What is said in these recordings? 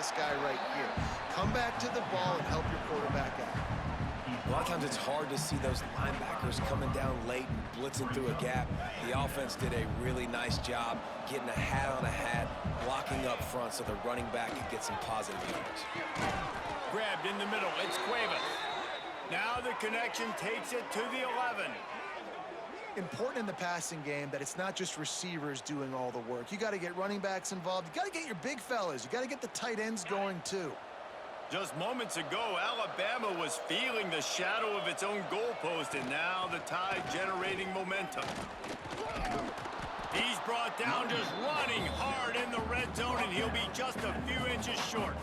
this guy right here. Come back to the ball and help your quarterback out. A lot of times it's hard to see those linebackers coming down late and blitzing through a gap. The offense did a really nice job getting a hat on a hat, blocking up front so the running back could get some positive yards. Grabbed in the middle. It's Cuevas. Now the connection takes it to the 11. Important in the passing game that it's not just receivers doing all the work. You got to get running backs involved. You got to get your big fellas. You got to get the tight ends going too. Just moments ago, Alabama was feeling the shadow of its own goalpost, and now the Tide generating momentum. He's brought down just running hard in the red zone, and he'll be just a few inches short.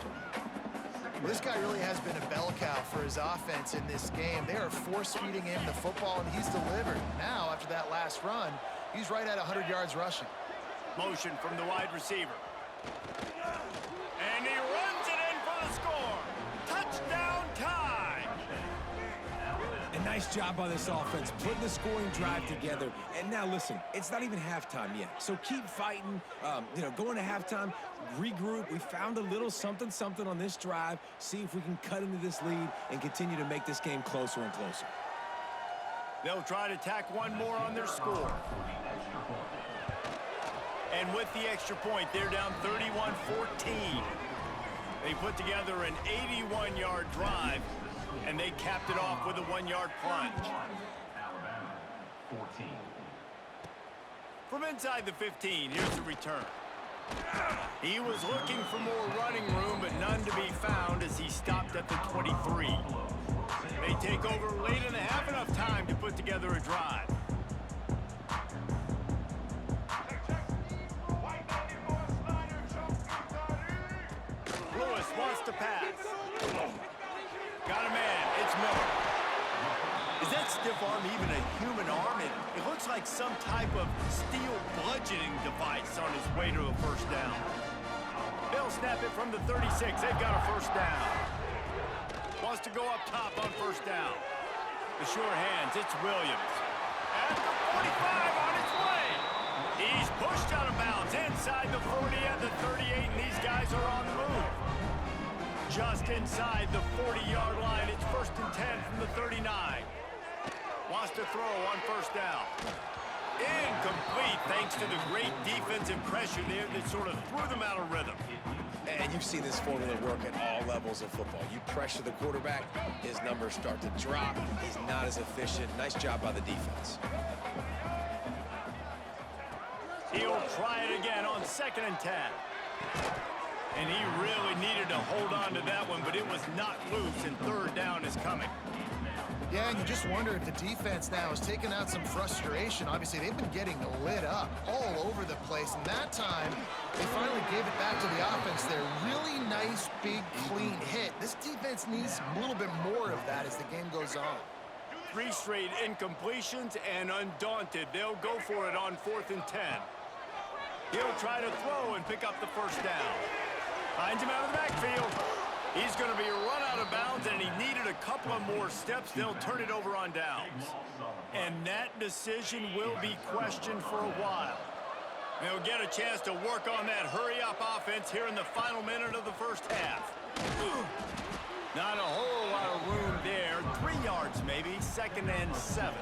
Well, this guy really has been a bell cow for his offense in this game. They are force-feeding him the football, and he's delivered. Now, after that last run, he's right at 100 yards rushing. Motion from the wide receiver. And he runs it in for the score. Touchdown, Tide. A nice job by this offense, putting the scoring drive together. And now, listen, it's not even halftime yet. So keep fighting, going to halftime, regroup. We found a little something on this drive. See if we can cut into this lead and continue to make this game closer and closer. They'll try to tack one more on their score. And with the extra point, they're down 31-14. They put together an 81-yard drive, and they capped it off with a 1-yard plunge. From inside the 15, here's the return. He was looking for more running room, but none to be found as he stopped at the 23. They take over late in the half, enough time to put together a drive. Lewis wants to pass. Got a man. It's Miller. Is that stiff arm even a human arm? It looks like some type of steel bludgeoning device on his way to a first down. They'll snap it from the 36. They've got a first down. Wants to go up top on first down. The sure hands. It's Williams. At the 45 on its way. He's pushed out of bounds inside the 40 and the 38, and these guys are on the move. Just inside the 40-yard line. It's 1st and 10 from the 39. Wants to throw on first down. Incomplete thanks to the great defensive pressure there that sort of threw them out of rhythm. And you've seen this formula work at all levels of football. You pressure the quarterback, his numbers start to drop. He's not as efficient. Nice job by the defense. He'll try it again on 2nd and 10. And he really needed to hold on to that one, but it was not loose, and 3rd down is coming. Yeah, and you just wonder if the defense now has taken out some frustration. Obviously, they've been getting lit up all over the place, and that time, they finally gave it back to the offense there. Really nice, big, clean hit. This defense needs a little bit more of that as the game goes on. 3 straight incompletions, and undaunted, they'll go for it on 4th and 10. He'll try to throw and pick up the first down. Finds him out of the backfield. He's going to be run out of bounds, and he needed a couple of more steps. They'll turn it over on downs. And that decision will be questioned for a while. They'll get a chance to work on that hurry-up offense here in the final minute of the first half. Not a whole lot of room there. 3 yards maybe, 2nd and 7.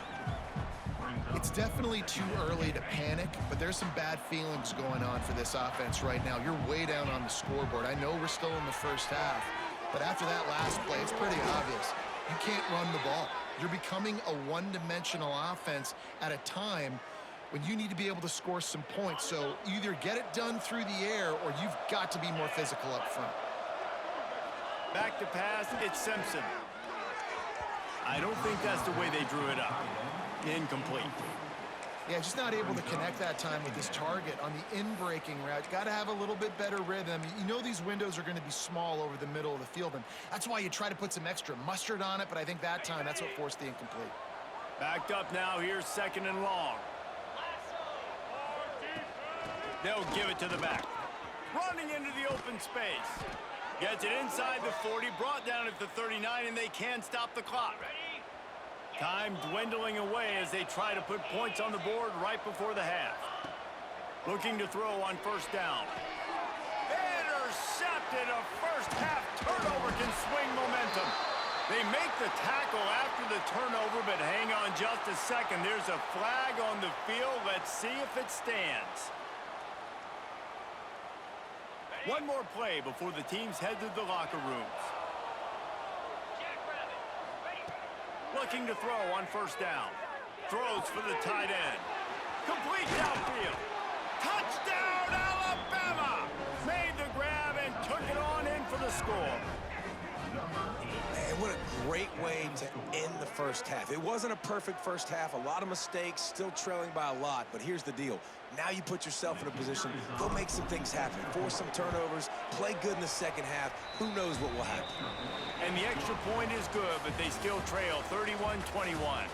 It's definitely too early to panic, but there's some bad feelings going on for this offense right now. You're way down on the scoreboard. I know we're still in the first half, but after that last play, it's pretty obvious. You can't run the ball. You're becoming a one-dimensional offense at a time when you need to be able to score some points. So either get it done through the air or you've got to be more physical up front. Back to pass, it's Simpson. I don't think that's the way they drew it up. Incomplete. Yeah, just not able to connect that time with his target on the in-breaking route. Got to have a little bit better rhythm. You know these windows are going to be small over the middle of the field, and that's why you try to put some extra mustard on it, but I think that time, that's what forced the incomplete. Backed up now, here's 2nd and long. They'll give it to the back. Running into the open space. Gets it inside the 40, brought down at the 39, and they can stop the clock. Time dwindling away as they try to put points on the board right before the half. Looking to throw on first down. Intercepted and a first-half turnover can swing momentum. They make the tackle after the turnover, but hang on just a second. There's a flag on the field. Let's see if it stands. One more play before the teams head to the locker rooms. Looking to throw on first down. Throws for the tight end. Complete downfield. Touchdown, Alabama! Made the grab and took it on in for the score. Man, what a great way to end the first half. It wasn't a perfect first half. A lot of mistakes, still trailing by a lot. But here's the deal. Now you put yourself in a position, go make some things happen. Force some turnovers, play good in the second half. Who knows what will happen? And the extra point is good, but they still trail 31-21.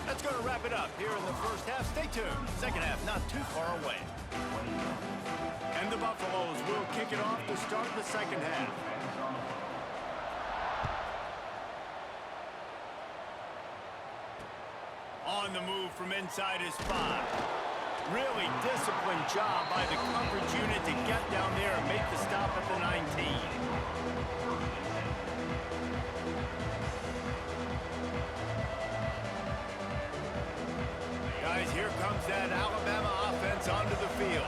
That's going to wrap it up here in the first half. Stay tuned. Second half not too far away. And the Buffaloes will kick it off to start the second half. On the move from inside his 5. Really disciplined job by the coverage unit to get down there and make the stop at the 19. Guys, here comes that Alabama offense onto the field.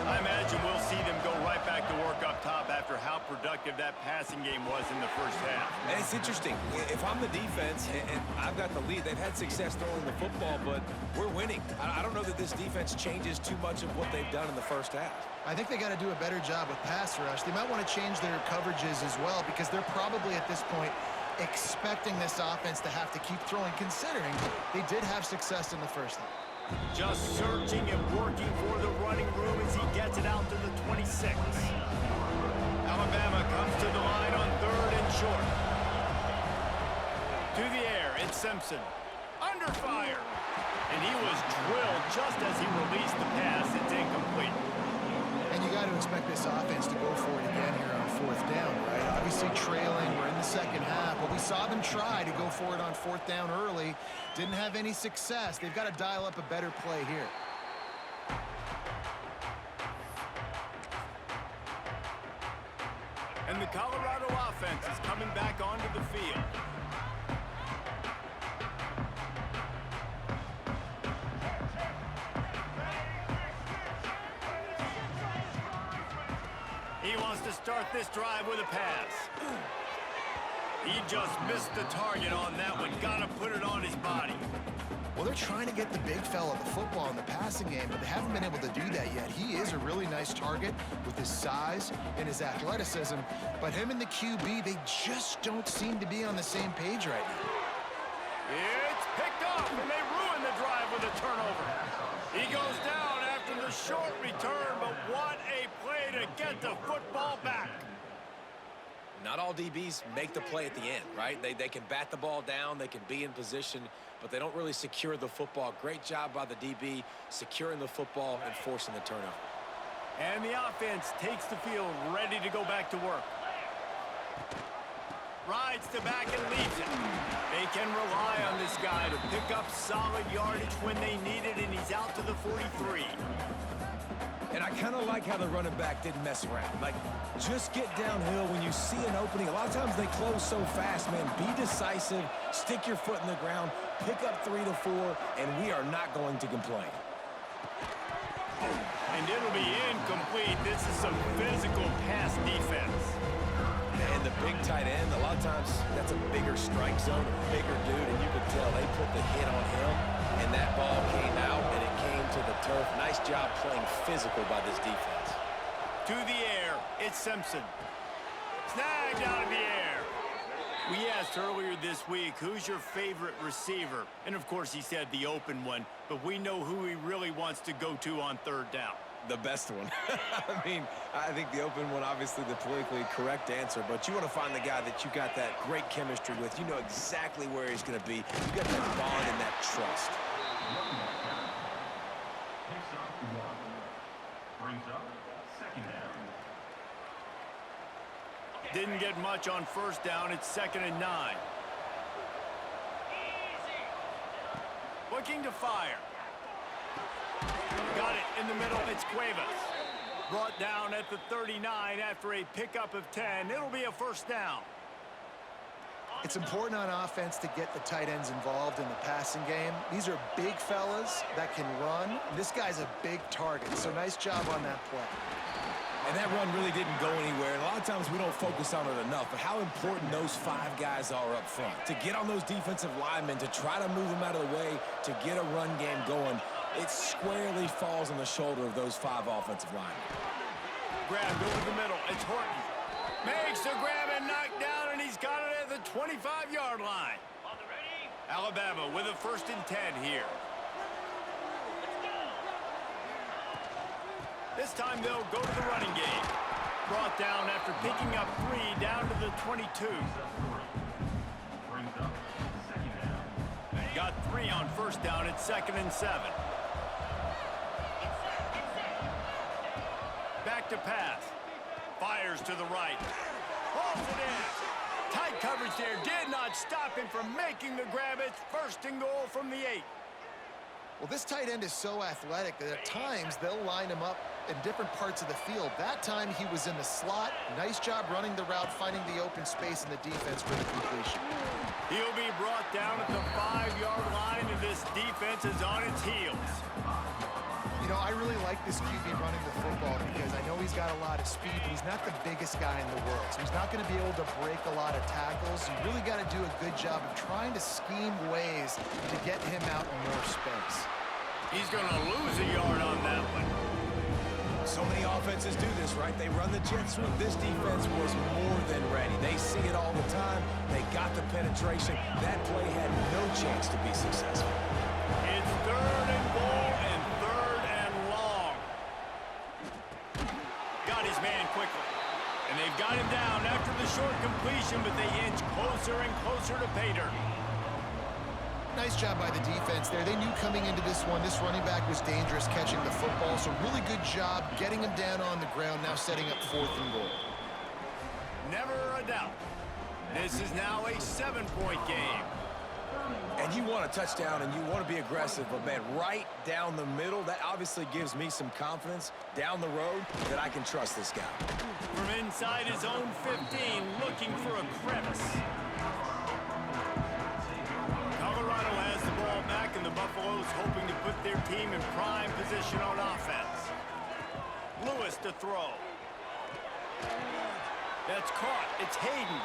I imagine we'll see them go right back to work up top after how productive that passing game was in the first half. And it's interesting. If I'm the defense and I've got the lead, they've had success throwing the football, but we're winning. I don't know that this defense changes too much of what they've done in the first half. I think they got to do a better job with pass rush. They might want to change their coverages as well because they're probably at this point expecting this offense to have to keep throwing, considering they did have success in the first half. Just searching and working for the running room as he gets it out to the 26. Alabama comes to the line on 3rd and short. To the air, it's Simpson. Under fire. And he was drilled just as he released the pass. It's incomplete. And you got to expect this offense to go for it again here on 4th down, right? Obviously trailing, we're in the second half, but we saw them try to go for it on 4th down early. Didn't have any success. They've got to dial up a better play here. And the Colorado offense is coming back onto the field. He wants to start this drive with a pass. He just missed the target on that one. Gotta put it on his body. Well, they're trying to get the big fella the football in the passing game, but they haven't been able to do that yet. He is a really nice target with his size and his athleticism, but him and the QB, they just don't seem to be on the same page right now. It's picked up, and they ruin the drive with a turnover. He goes down after the short return, but what a play to get the football back. Not all DBs make the play at the end, right? They can bat the ball down, they can be in position, but they don't really secure the football. Great job by the DB securing the football and forcing the turnover. And the offense takes the field, ready to go back to work. Rides to back and leaves it. They can rely on this guy to pick up solid yardage when they need it, and he's out to the 43. And I kind of like how the running back didn't mess around. Like, just get downhill when you see an opening. A lot of times they close so fast, man. Be decisive, stick your foot in the ground, pick up 3 to 4, and we are not going to complain. And it'll be incomplete. This is some physical pass defense. And the big tight end, a lot of times that's a bigger strike zone, a bigger dude, and you could tell they put the hit on him, and that ball came out, and it came to the turf. Nice job playing physical by this defense. To the air, it's Simpson. Snagged out of the air. We asked earlier this week, who's your favorite receiver? And, of course, he said the open one, but we know who he really wants to go to on 3rd down. The best one. I mean, I think the open one, obviously the politically correct answer, but you want to find the guy that you got that great chemistry with. You know exactly where he's going to be. You got that bond and that trust. Didn't get much on 1st down. It's 2nd and 9. Looking to fire. Got it in the middle. It's Cuevas. Brought down at the 39 after a pickup of 10. It'll be a first down. It's important on offense to get the tight ends involved in the passing game. These are big fellas that can run. This guy's a big target, so nice job on that play. And that run really didn't go anywhere. And a lot of times we don't focus on it enough, but how important those 5 guys are up front. To get on those defensive linemen, to try to move them out of the way, to get a run game going, it squarely falls on the shoulder of those 5 offensive linemen. Grabbed over the middle. It's Horton. Makes the grab and knocked down, and he's got it at the 25-yard line. Alabama with a 1st and 10 here. This time they'll go to the running game. Brought down after picking up 3 down to the 22. Got 3 on first down at 2nd and 7. Back to pass. Fires to the right. Pulls it in. Tight coverage there. Did not stop him from making the grab. It's 1st and goal from the 8. Well, this tight end is so athletic that at times they'll line him up in different parts of the field. That time he was in the slot. Nice job running the route, finding the open space in the defense for the completion. He'll be brought down at the 5-yard line, and this defense is on its heels. You know, I really like this QB running the football because I know he's got a lot of speed, but he's not the biggest guy in the world. So he's not going to be able to break a lot of tackles. You really got to do a good job of trying to scheme ways to get him out in more space. He's going to lose a yard on that one. So many offenses do this, right? They run the jet sweep. This defense was more than ready. They see it all the time. They got the penetration. That play had no chance to be successful. It's 3rd and goal and 3rd and long. Got his man quickly. And they've got him down after the short completion, but they inch closer and closer to pay dirt. Nice job by the defense there. They knew coming into this one, this running back was dangerous catching the football, so really good job getting him down on the ground, now setting up 4th and goal. Never a doubt. This is now a 7-point game. And you want a touchdown and you want to be aggressive, but man, right down the middle, that obviously gives me some confidence down the road that I can trust this guy. From inside his own 15, looking for a crevice. Colorado has the ball back, and the Buffaloes hoping to put their team in prime position on offense. Lewis to throw. That's caught. It's Hayden.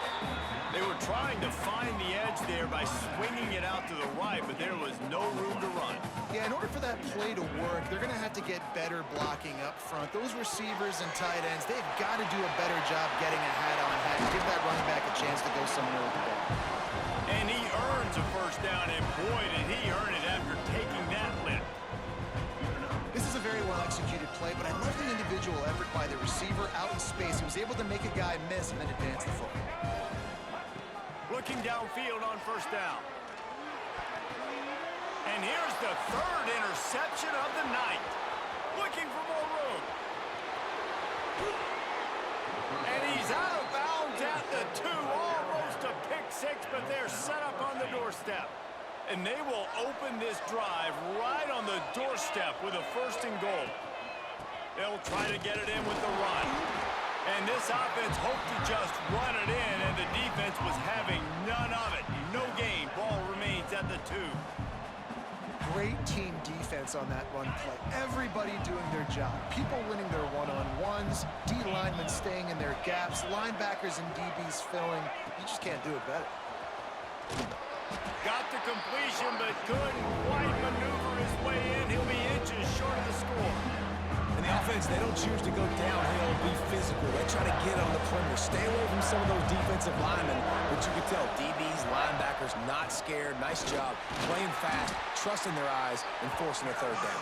They were trying to find the edge there by swinging it out to the right, but there was no room to run. Yeah, in order for that play to work, they're going to have to get better blocking up front. Those receivers and tight ends, they've got to do a better job getting a hat-on-hat and give that running back a chance to go somewhere with the ball. And he earns a first down, and boy, did he earn it after taking that lift. This is a very well-executed play, but I love the individual effort by the receiver out in space. He was able to make a guy miss and then advance the football. Looking downfield on first down. And here's the 3rd interception of the night. Looking for more room. And he's out of bounds at the 2. Almost a pick 6, but they're set up on the doorstep. And they will open this drive right on the doorstep with a 1st and goal. They'll try to get it in with the run. And this offense hoped to just run it in, and the defense was having none of it. No gain. Ball remains at the 2. Great team defense on that run play. Everybody doing their job. People winning their one-on-ones, D linemen staying in their gaps, linebackers and DBs filling. You just can't do it better. Got the completion, but couldn't quite maneuver his way in. He'll be inches short of the score. And the offense, they don't choose to go downhill and be physical. They try to get on the perimeter, stay away from some of those defensive linemen. But you can tell DBs, linebackers, not scared. Nice job playing fast, trusting their eyes, and forcing a 3rd down.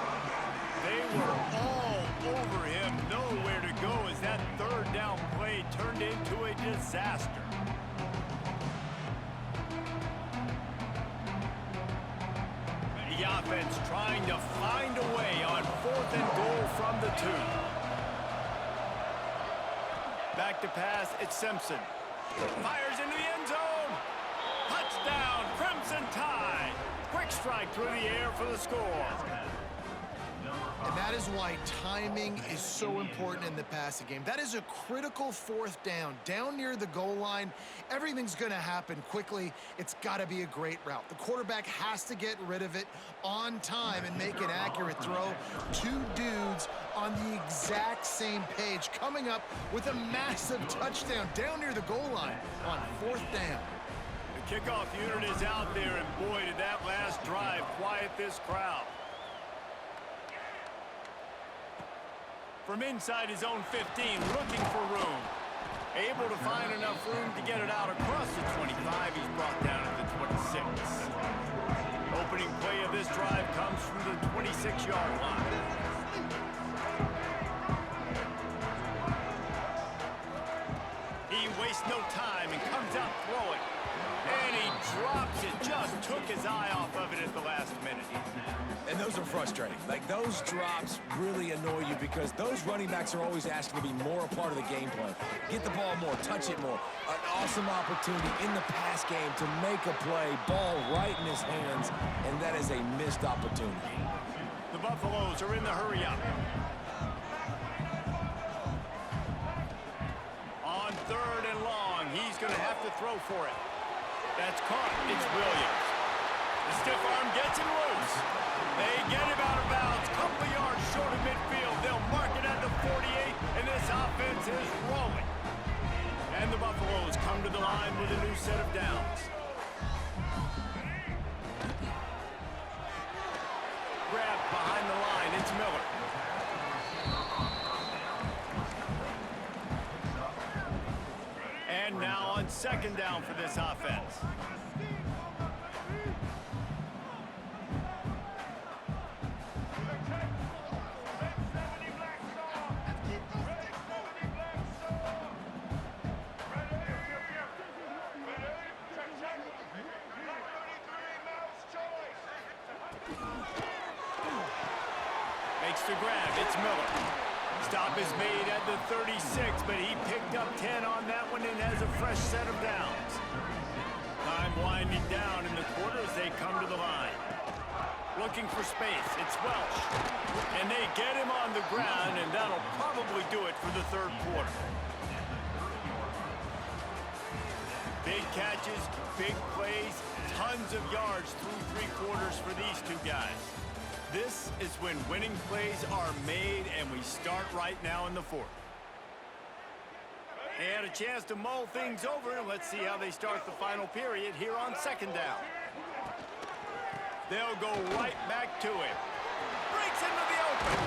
They were all over him, nowhere to go as that 3rd down play turned into a disaster. The offense trying to find a way on 4th and goal from the 2. Back to pass, it's Simpson. Fires into the end zone. Touchdown, Crimson Tide. Quick strike through the air for the score. And that is why timing is so important in the passing game. That is a critical fourth down. Down near the goal line, everything's going to happen quickly. It's got to be a great route. The quarterback has to get rid of it on time and make an accurate throw. Two dudes on the exact same page coming up with a massive touchdown down near the goal line on fourth down. The kickoff unit is out there, and boy, did that last drive quiet this crowd. From inside his own 15, looking for room. Able to find enough room to get it out across the 25. He's brought down at the 26. Opening play of this drive comes from the 26-yard line. He wastes no time and comes out throwing. And he drops it. Just took his eye off of it at the last minute. And those are frustrating. Like, those drops really annoy you because those running backs are always asking to be more a part of the game plan. Get the ball more, touch it more. An awesome opportunity in the pass game to make a play, ball right in his hands, and that is a missed opportunity. The Buffaloes are in the hurry-up. On third and long, he's going to have to throw for it. That's caught. It's Williams. The stiff arm gets him loose. They get him out of bounds. Couple of yards short of midfield. They'll mark it at the 48, and this offense is rolling. And the Buffaloes come to the line with a new set of downs. Grab behind the line. It's Miller. And now on second down for this offense. Makes the grab. It's Miller. Stop is made at the 36, but he picked up 10 on that one and has a fresh set of downs. Time winding down in the quarter as they come to the line. Looking for space. It's Welch. And they get him on the ground, and that'll probably do it for the third quarter. Big catches, big plays, tons of yards through three quarters for these two guys. This is when winning plays are made, and we start right now in the fourth. They had a chance to mull things over, and let's see how they start the final period here on second down. They'll go right back to him. Breaks into the open.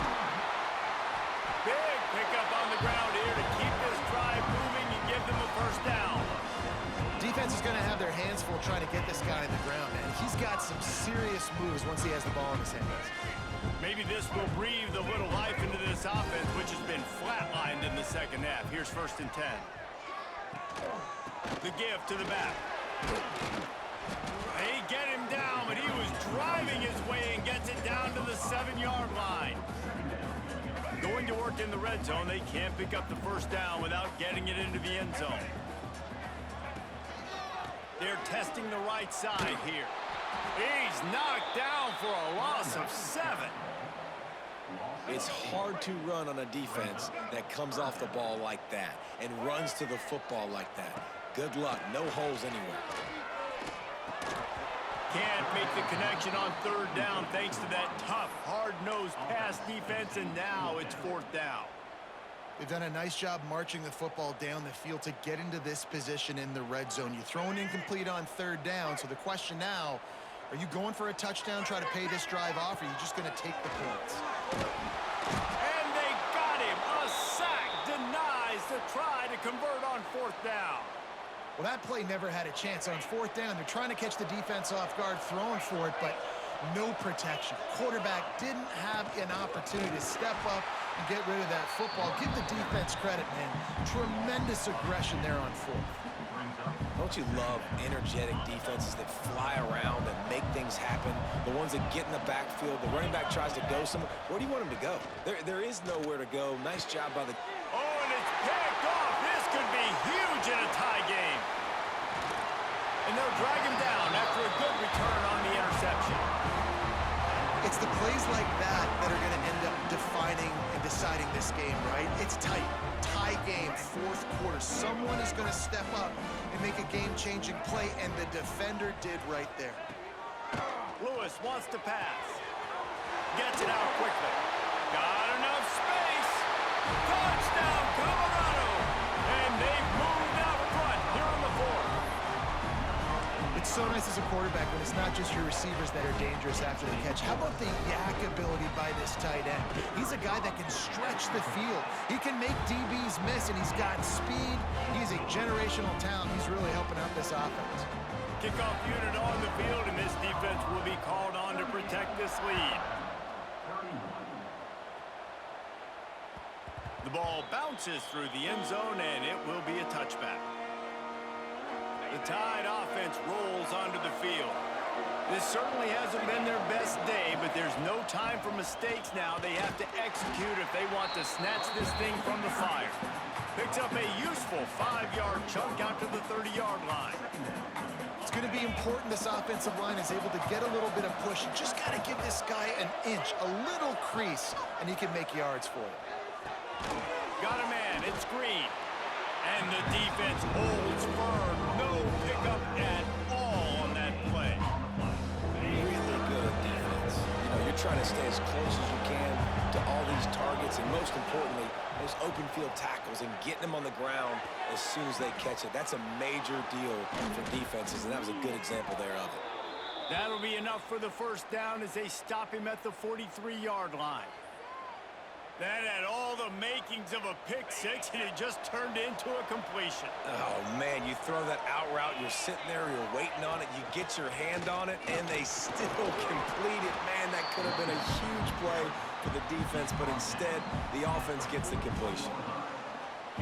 Big pickup on the ground here to keep this drive moving and give them a first down. Defense is going to have their hands full trying to get this guy in the ground, man. He's got some serious moves once he has the ball in his hands. Maybe this will breathe a little life into this offense, which has been flatlined in the second half. Here's first and 10. The give to the back. They get him down, but he was driving his way and gets it down to the 7-yard line. Going to work in the red zone, they can't pick up the first down without getting it into the end zone. They're testing the right side here. He's knocked down for a loss of 7. It's hard to run on a defense that comes off the ball like that and runs to the football like that. Good luck. No holes anywhere. Can't make the connection on third down thanks to that tough, hard-nosed pass defense, and now it's fourth down. They've done a nice job marching the football down the field to get into this position in the red zone. You throw an incomplete on third down, so the question now, are you going for a touchdown, try to pay this drive off, or are you just going to take the points? And they got him. A sack denies the try to convert on fourth down. Well, that play never had a chance. On fourth down, they're trying to catch the defense off guard, throwing for it, but no protection. Quarterback didn't have an opportunity to step up and get rid of that football. Give the defense credit, man. Tremendous aggression there on fourth. Don't you love energetic defenses that fly around and make things happen? The ones that get in the backfield, the running back tries to go somewhere. Where do you want him to go? There is nowhere to go. Nice job by the... Oh, and it's picked off. This could be huge in a tie game. And they'll drag him down after a good return on the interception. It's the plays like that that are going to end up defining and deciding this game, right? It's tight. Tie game, fourth quarter. Someone is going to step up and make a game-changing play, and the defender did right there. Lewis wants to pass. Gets it out quickly. Got enough space. Touchdown, Colorado! And they've moved out front here on the fourth. It's so nice as a quarterback when it's not just your receivers that are dangerous after the catch. How about the yak ability by this tight end? He's a guy that can stretch the field. He can make DBs miss, and he's got speed. He's a generational talent. He's really helping out this offense. Kickoff unit on the field, and this defense will be called on to protect this lead. The ball bounces through the end zone, and it will be a touchback. The Tide offense rolls onto the field. This certainly hasn't been their best day, but there's no time for mistakes now. They have to execute if they want to snatch this thing from the fire. Picks up a useful 5-yard chunk out to the 30-yard line. It's going to be important this offensive line is able to get a little bit of push. You just got to give this guy an inch, a little crease, and he can make yards for it. Got a man, it's Green. And the defense holds firm. No pickup at all on that play. Really good defense. You know, you're trying to stay as close as you can to all these targets, and most importantly, those open field tackles and getting them on the ground as soon as they catch it. That's a major deal for defenses, and that was a good example there of it. That'll be enough for the first down as they stop him at the 43-yard line. That had all the makings of a pick six, and it just turned into a completion. Oh, man, you throw that out route, you're sitting there, you're waiting on it, you get your hand on it, and they still complete it. Man, that could have been a huge play for the defense, but instead, the offense gets the completion.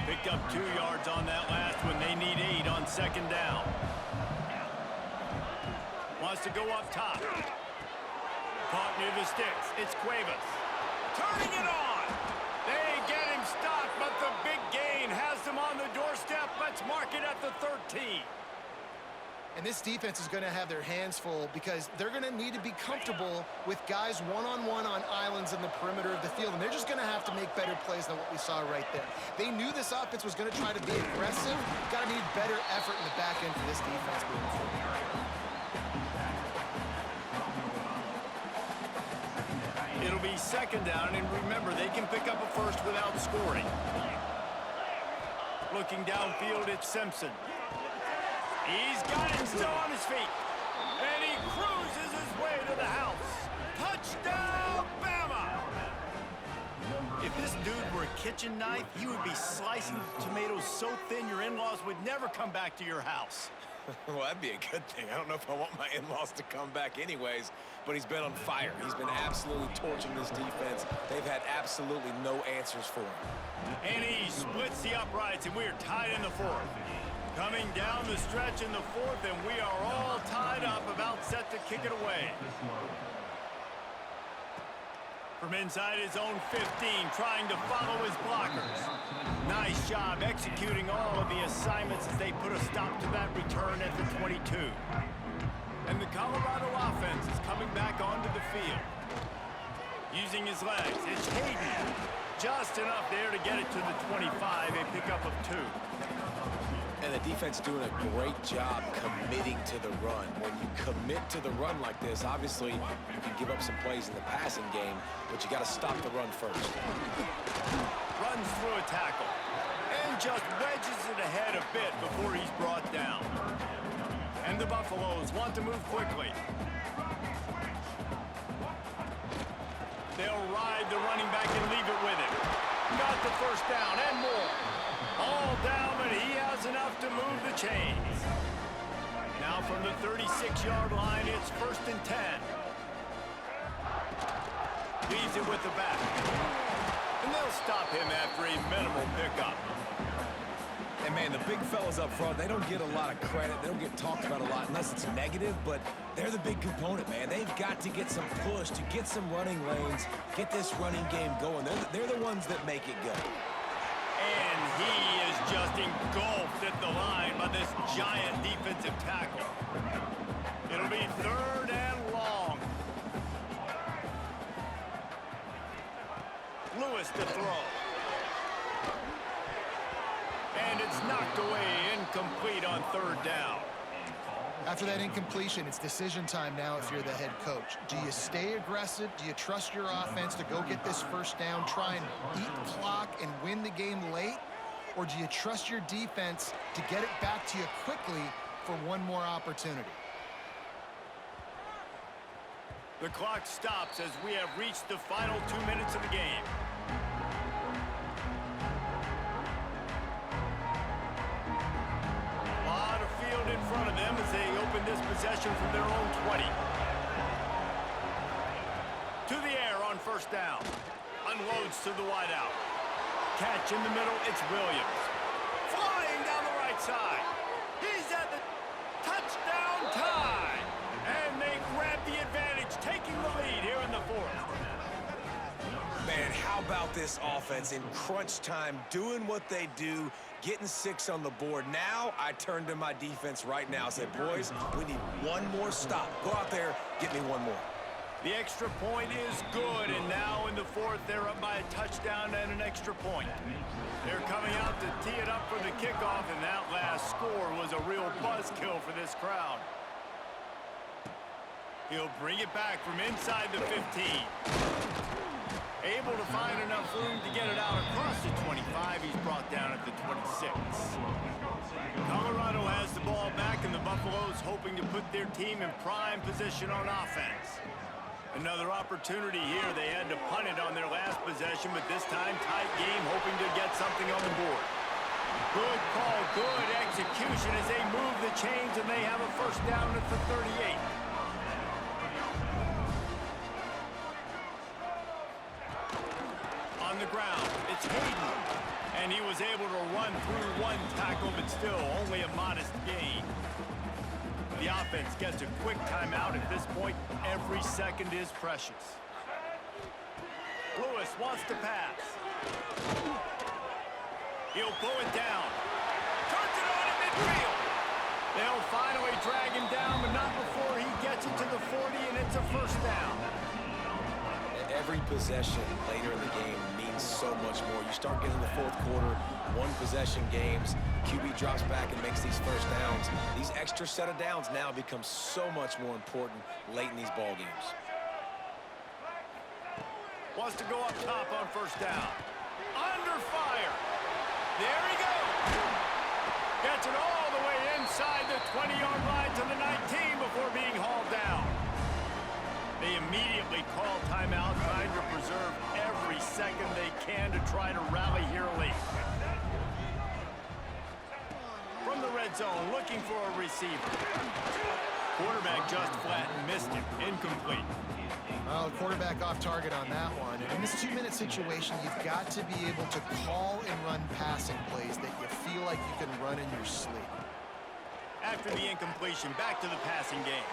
Picked up 2 yards on that last one. They need 8 on second down. Wants to go up top. Caught near the sticks. It's Cuevas. Turning it on. They get him stopped, but the big gain has them on the doorstep. Let's mark it at the 13. And this defense is going to have their hands full because they're going to need to be comfortable with guys one-on-one on islands in the perimeter of the field, and they're just going to have to make better plays than what we saw right there. They knew this offense was going to try to be aggressive. Got to need better effort in the back end for this defense moving forward. It'll be second down, and remember, they can pick up a first without scoring. Looking downfield, it's Simpson. He's got him still on his feet. And he cruises his way to the house. Touchdown, Bama! If this dude were a kitchen knife, he would be slicing tomatoes so thin your in-laws would never come back to your house. Well, that'd be a good thing. I don't know if I want my in-laws to come back anyways, but he's been on fire. He's been absolutely torching this defense. They've had absolutely no answers for him. And he splits the uprights, and we are tied in the fourth. Coming down the stretch in the fourth, and we are all tied up, about set to kick it away. From inside his own 15, trying to follow his blockers. Nice job executing all of the assignments as they put a stop to that return at the 22. And the Colorado offense is coming back onto the field. Using his legs, it's Hayden. Just enough there to get it to the 25, a pickup of 2. And the defense doing a great job committing to the run. When you commit to the run like this, obviously you can give up some plays in the passing game, but you got to stop the run first. Runs through a tackle and just wedges it ahead a bit before he's brought down. And the Buffaloes want to move quickly. They'll ride the running back and leave it with him. Got the first down and more. All down, but he has enough to move the chains. Now from the 36-yard line, it's 1st and 10. Leaves it with the back. And they'll stop him after a minimal pickup. And, man, the big fellas up front, they don't get a lot of credit. They don't get talked about a lot unless it's negative, but they're the big component, man. They've got to get some push, to get some running lanes, get this running game going. They're the ones that make it go. And he is just engulfed at the line by this giant defensive tackle. It'll be 3rd and long. Lewis to throw. And it's knocked away, incomplete on third down. After that incompletion, it's decision time now if you're the head coach. Do you stay aggressive? Do you trust your offense to go get this first down, try and beat the clock and win the game late? Or do you trust your defense to get it back to you quickly for one more opportunity? The clock stops as we have reached the final 2 minutes of the game. A lot of field in front of them as they open this possession from their own 20. To the air on first down. Unloads to the wideout. Catch in the middle, it's Williams. Flying down the right side. He's at the touchdown time. And they grab the advantage, taking the lead here in the fourth. Man, how about this offense in crunch time, doing what they do, getting 6 on the board. Now I turn to my defense right now and say, boys, we need one more stop. Go out there, get me one more. The extra point is good, and now in the fourth, they're up by a touchdown and an extra point. They're coming out to tee it up for the kickoff, and that last score was a real buzzkill for this crowd. He'll bring it back from inside the 15. Able to find enough room to get it out across the 25. He's brought down at the 26. Colorado has the ball back, and the Buffaloes hoping to put their team in prime position on offense. Another opportunity here. They had to punt it on their last possession, but this time tight game, hoping to get something on the board. Good call, good execution as they move the chains, and they have a first down at the 38. On the ground, it's Hayden. And he was able to run through one tackle, but still only a modest gain. The offense gets a quick timeout at this point. Every second is precious. Lewis wants to pass. He'll pull it down. Turns it on to midfield. They'll finally drag him down, but not before he gets it to the 40, and it's a first down. Every possession later in the game means so much more. You start getting the fourth quarter, one-possession games, QB drops back and makes these first downs. These extra set of downs now become so much more important late in these ball games. Wants to go up top on first down. Under fire. There he goes. Gets it all the way inside the 20-yard line to the 19 before being hauled down. They immediately call timeout, trying to preserve every second they can to try to rally here late. From the red zone, looking for a receiver. Quarterback just flat and missed him. Incomplete. Well, the quarterback off target on that one. And in this 2-minute situation, you've got to be able to call and run passing plays that you feel like you can run in your sleep. After the incompletion, back to the passing game.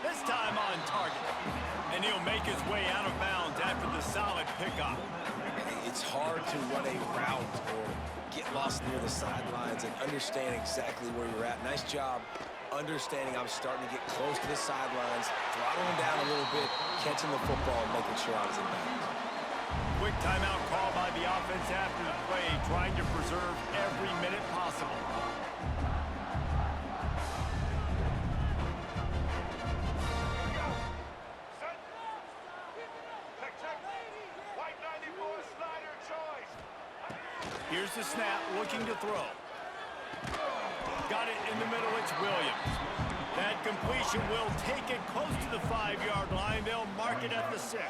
This time on target. And he'll make his way out of bounds after the solid pickup. It's hard to run a route or get lost near the sidelines and understand exactly where you're at. Nice job understanding I'm starting to get close to the sidelines, throttling down a little bit, catching the football and making sure I was in bounds. Quick timeout call by the offense after the play, trying to preserve every minute possible. Here's the snap, looking to throw. Got it in the middle, it's Williams. That completion will take it close to the 5-yard line. They'll mark it at the 6.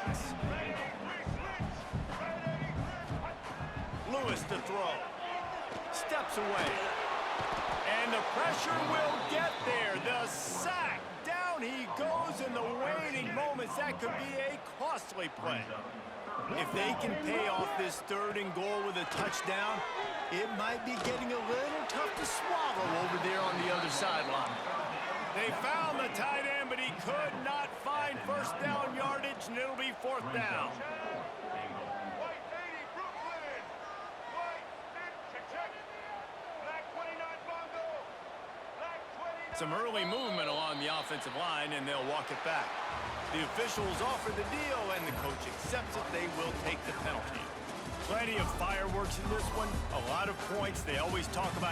Lewis to throw. Steps away. And the pressure will get there. The sack. Down he goes in the waning moments. That could be a costly play. If they can pay off this 3rd and goal with a touchdown, it might be getting a little tough to swallow over there on the other sideline. They found the tight end, but he could not find first down yardage, and it'll be 4th down. Some early movement along the offensive line, and they'll walk it back. The officials offer the deal, and the coach accepts it. They will take the penalty. Plenty of fireworks in this one. A lot of points. They always talk about